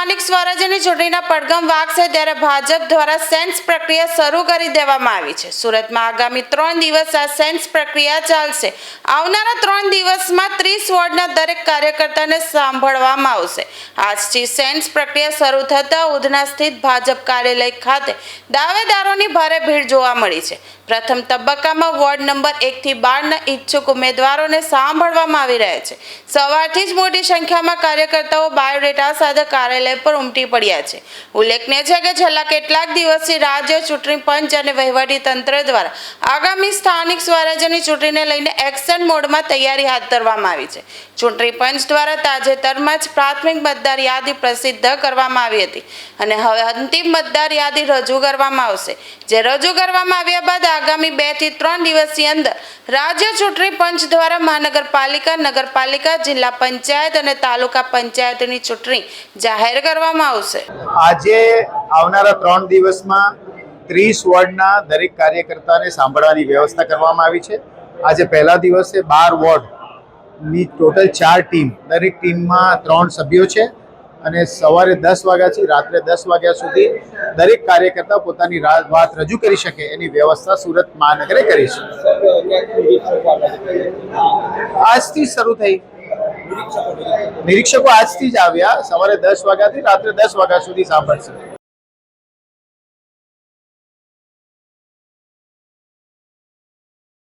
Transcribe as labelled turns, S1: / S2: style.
S1: સ્થાનિક સ્વરાજ્યની ચૂંટણીના પડઘમ વાગશે ત્યારે ભાજપ દ્વારા સેન્સ પ્રક્રિયા શરૂ કરી દેવામાં આવી છે। સુરતમાં આગામી 3 દિવસ આ સેન્સ પ્રક્રિયા ચાલશે। આવનારા 3 દિવસમાં 30 વોર્ડના દરેક કાર્યકર્તાને સાંભળવામાં આવશે। આજથી સેન્સ પ્રક્રિયા શરૂ થતાં ઉધના સ્થિત ભાજપ કાર્યાલય ખાતે દાવેદારોની ભારે ભીડ જોવા મળી છે। પ્રથમ તબક્કામાં વોર્ડ નંબર 1 થી 12 ના ઈચ્છુક ઉમેદવારોને સાંભળવામાં આવી રહ્યા છે। સવારથી જ મોટી સંખ્યામાં કાર્યકર્તાઓ બાયોડેટા સાથે કાર્યાલય પર ઉમટી પડ્યા છે। ઉલ્લેખનીય છે કે છેલ્લા કેટલાક દિવસથી રાજ્ય ચૂંટણી પંચ અને વહીવટી તંત્ર દ્વારા આગામી સ્થાનિક સ્વરાજ્યની ચૂંટણીને લઈને એક્શન મોડમાં તૈયારી હાથ ધરવામાં આવી છે। ચૂંટણી પંચ દ્વારા તાજેતરમાં જ પ્રાથમિક મતદાર યાદી પ્રસિદ્ધ કરવામાં આવી હતી અને હવે અંતિમ મતદાર યાદી રજૂ કરવામાં આવશે। જે રજૂ કરવામાં આવ્યા બાદ આગામી 2 થી 3 દિવસની અંદર રાજ્ય ચૂંટણી પંચ દ્વારા મહાનગરપાલિકા, નગરપાલિકા, જિલ્લા પંચાયત અને તાલુકા પંચાયતની ચૂંટણી જાહેર કરવામાં આવશે।
S2: આજે આવનારા 3 દિવસમાં 30 વોર્ડના દરેક કાર્યકર્તાને સાંભળવાની વ્યવસ્થા કરવામાં આવી છે। આજે પહેલા દિવસે 12 વોર્ડની ટોટલ 4 ટીમ, દરેક ટીમમાં 3 સભ્યો છે અને સવારે 10 વાગ્યાથી રાત્રે 10 વાગ્યા સુધી દરેક કાર્યકર્તા પોતાની વાત રજૂ કરી શકે એની વ્યવસ્થા સુરત મહાનગરે કરી છે। આજથી શરૂ થઈ, નિરીક્ષકો આજથી જ આવ્યા, સવારે 10 વાગ્યાથી રાત્રે 10 વાગ્યા સુધી સાંભળશે।